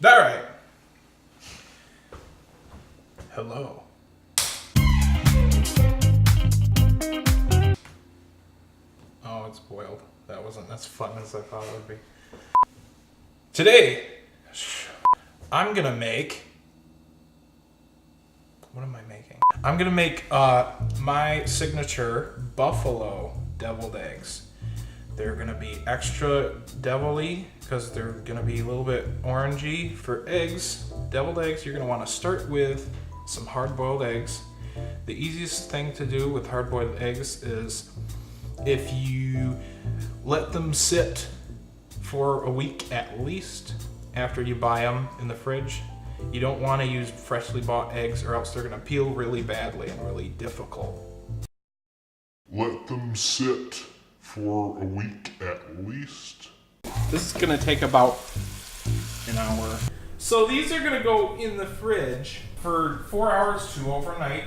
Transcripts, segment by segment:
All right. Hello. Oh, it's boiled. That wasn't as fun as I thought it would be. Today, I'm gonna make. What am I making? I'm gonna make my signature buffalo deviled eggs. They're gonna be extra devilly because they're gonna be a little bit orangey. For eggs, deviled eggs, you're gonna want to start with some hard-boiled eggs. The easiest thing to do with hard-boiled eggs is if you let them sit for a week at least after you buy them in the fridge. You don't want to use freshly bought eggs or else they're going to peel really badly and really difficult. Let them sit for a week at least. This is going to take about an hour. So these are going to go in the fridge for 4 hours to overnight.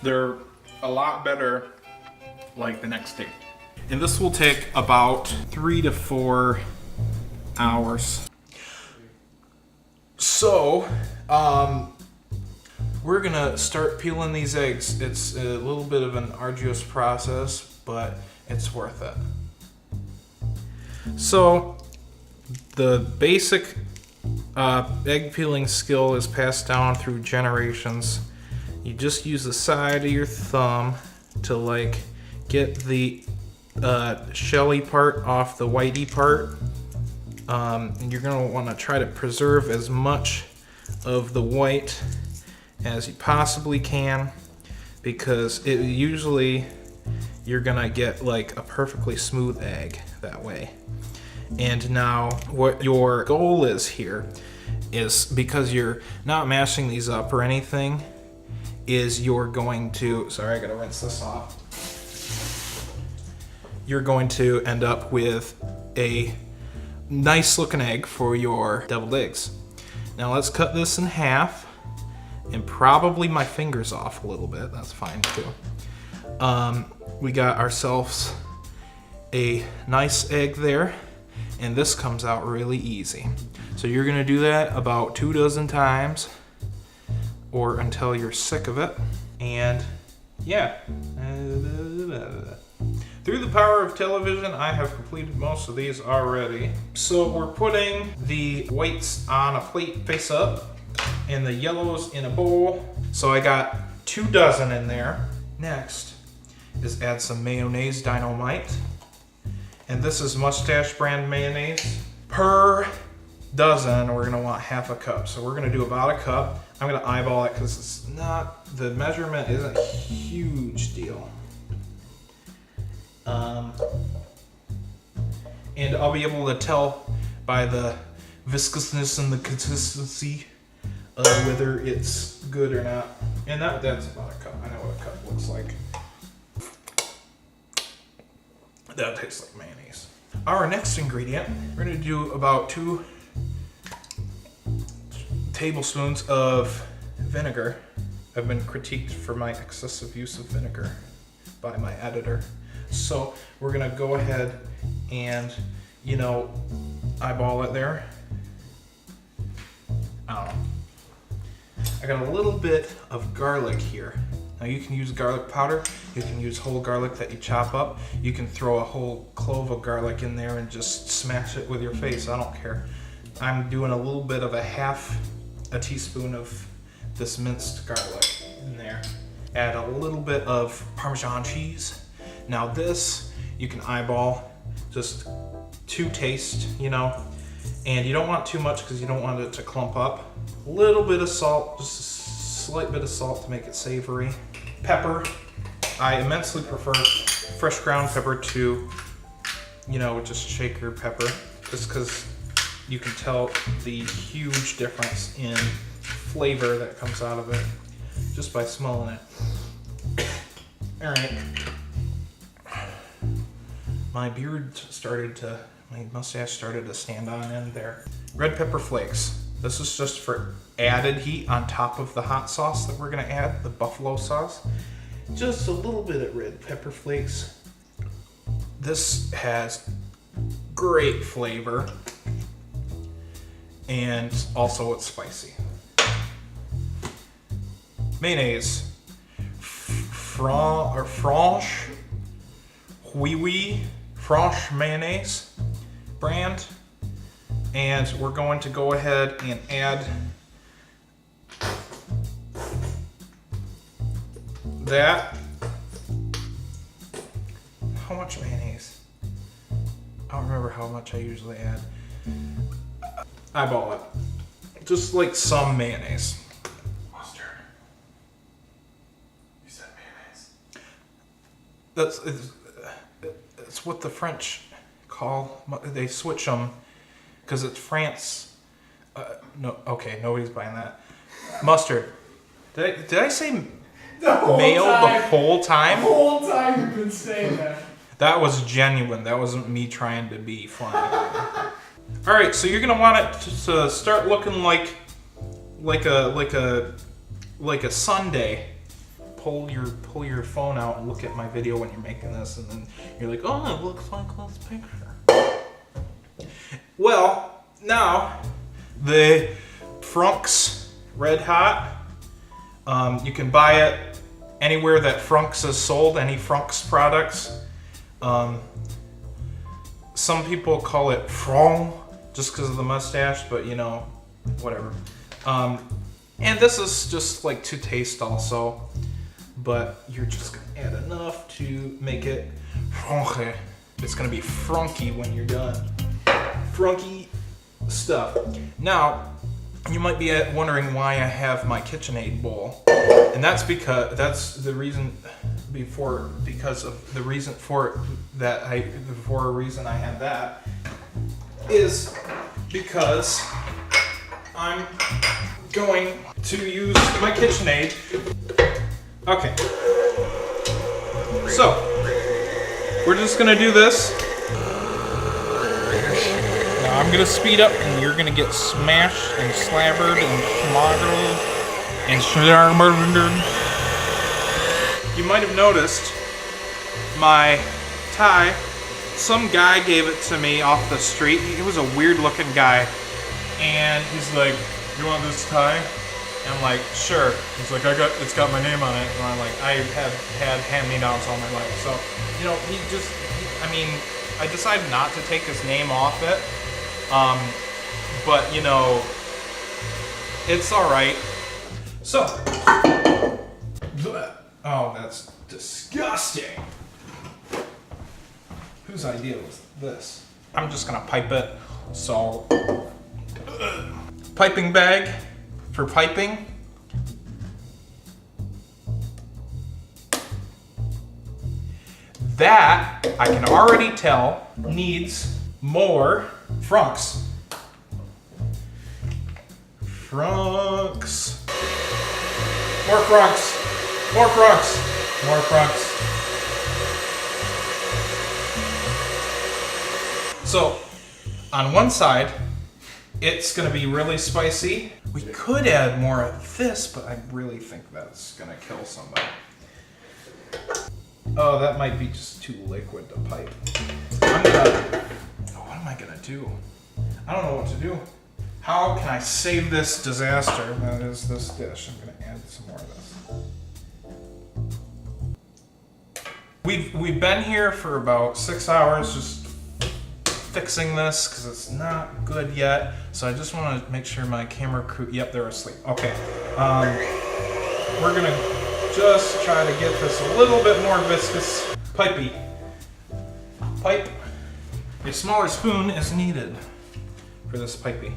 They're a lot better like the next day. And this will take about 3 to 4 hours. So, we're gonna start peeling these eggs. It's a little bit of an arduous process, but it's worth it. So, the basic egg peeling skill is passed down through generations. You just use the side of your thumb to get the shelly part off the whitey part. And you're going to want to try to preserve as much of the white as you possibly can, because usually you're going to get like a perfectly smooth egg that way. And now what your goal is here is, because you're not mashing these up or anything, is you're going to, sorry, I got to rinse this off. You're going to end up with a nice looking egg for your deviled eggs. Now let's cut this in half, and probably my fingers off a little bit. That's fine too. We got ourselves a nice egg there, and this comes out really easy. So you're gonna do that about 24 times or until you're sick of it. And yeah. Through the power of television, I have completed most of these already. So we're putting the whites on a plate face up and the yellows in a bowl. So I got 24 in there. Next is add some mayonnaise dynamite. And this is Mustache brand mayonnaise. Per dozen, we're gonna want half a cup. So we're gonna do about a cup. I'm gonna eyeball it because it's not, the measurement isn't a huge deal. And I'll be able to tell by the viscousness and the consistency whether it's good or not. And that's about a cup. I know what a cup looks like. That tastes like mayonnaise. Our next ingredient, we're gonna do about 2 tablespoons of vinegar. I've been critiqued for my excessive use of vinegar by my editor. So we're gonna go ahead and, eyeball it there. I don't know. I got a little bit of garlic here. Now you can use garlic powder, you can use whole garlic that you chop up, you can throw a whole clove of garlic in there and just smash it with your face, I don't care. I'm doing a little bit of a teaspoon of this minced garlic in there. Add a little bit of Parmesan cheese. Now this, you can eyeball just to taste, and you don't want too much because you don't want it to clump up. A little bit of salt, just a slight bit of salt to make it savory. Pepper, I immensely prefer fresh ground pepper to, just shaker pepper, just because you can tell the huge difference in flavor that comes out of it just by smelling it. All right. My mustache started to stand on end there. Red pepper flakes. This is just for added heat on top of the hot sauce that we're gonna add, the buffalo sauce. Just a little bit of red pepper flakes. This has great flavor. and also it's spicy. Mayonnaise, Franche, Oui, Franche mayonnaise brand, and we're going to go ahead and add that. How much mayonnaise? I don't remember how much I usually add. Eyeball it. Just like some mayonnaise. Mustard. You said mayonnaise. It's what the French call. They switch them because it's France. No, okay, nobody's buying that. Mustard. Did I say mayo the whole time? The whole time you've been saying that. That was genuine. That wasn't me trying to be funny. All right, so you're gonna want it to start looking like a sundae. Pull your phone out and look at my video when you're making this, and then you're like, oh, it looks like this picture. Well, now the Frunk's Red Hot. You can buy it anywhere that Frunk's is sold. Any Frunk's products. Some people call it Franc just because of the mustache, but you know, whatever. And this is just like to taste also, but you're just gonna add enough to make it Franc. It's gonna be Franky when you're done. Franky stuff. Now, you might be wondering why I have my KitchenAid bowl, and that's because a reason I have that is because I'm going to use my KitchenAid. Okay, so we're just gonna do this. Now I'm gonna speed up, and you're gonna get smashed and slabbered and smothered and slabbered. You might have noticed my tie. Some guy gave it to me off the street. He was a weird looking guy, and he's like, "You want this tie?" And I'm like, "Sure." He's like, "It's got my name on it." And I'm like, "I have had hand-me-downs all my life." So, you know, I decided not to take his name off it. But you know, it's all right. So, oh, that's disgusting. Whose idea was this? I'm just gonna pipe it. So, piping bag for piping. That, I can already tell, needs more Frunk's. Frunk's. More Frunk's. More Frunk's. More Frunk's. So, on one side, it's gonna be really spicy. We could add more of this, but I really think that's gonna kill somebody. Oh, that might be just too liquid to pipe. What am I gonna do? I don't know what to do. How can I save this disaster that is this dish? I'm gonna add some more of this. We've been here for about 6 hours just fixing this because it's not good yet. So I just want to make sure my camera crew. Yep, they're asleep. Okay. We're gonna just try to get this a little bit more viscous, pipey. Pipe. A smaller spoon is needed for this pipey.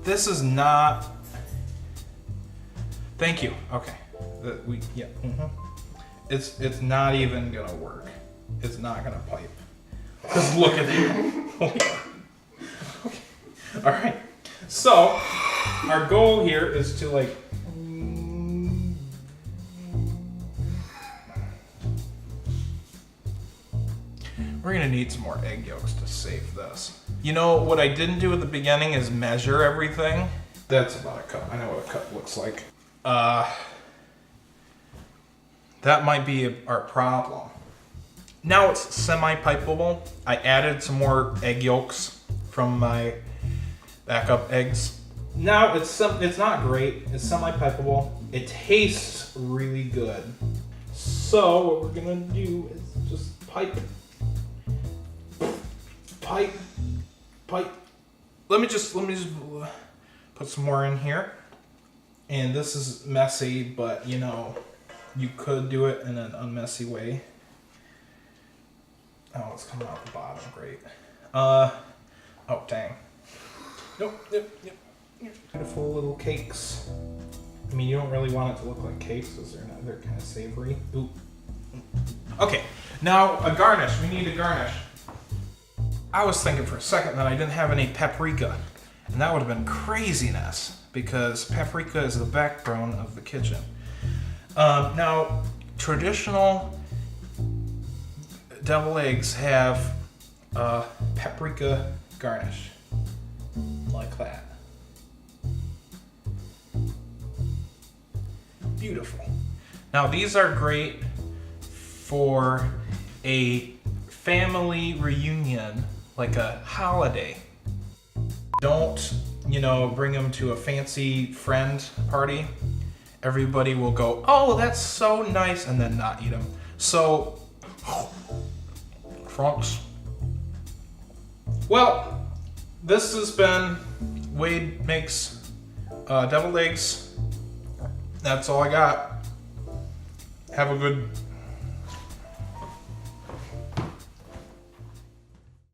This is not. Thank you. Okay. It's not even gonna work. It's not gonna pipe. Just look at it. Okay. All right. So our goal here is to like. We're gonna need some more egg yolks to save this. You know, what I didn't do at the beginning is measure everything. That's about a cup. I know what a cup looks like. That might be our problem. Now it's semi-pipeable. I added some more egg yolks from my backup eggs. Now it's not great. It's semi-pipeable. It tastes really good. So what we're gonna do is just pipe. Let me just put some more in here. And this is messy, but you know, you could do it in an unmessy way. Oh, it's coming out the bottom. Great. Oh, dang. Nope. Beautiful little cakes. I mean, you don't really want it to look like cakes because they're kind of savory. Ooh. Okay, now a garnish. We need a garnish. I was thinking for a second that I didn't have any paprika, and that would have been craziness because paprika is the backbone of the kitchen. Now, traditional deviled eggs have paprika garnish, like that. Beautiful. Now, these are great for a family reunion, like a holiday. Don't, bring them to a fancy friend party. Everybody will go, oh, that's so nice, and then not eat them. So, Franks. Well, this has been Wade Makes Deviled Eggs. That's all I got. Have a good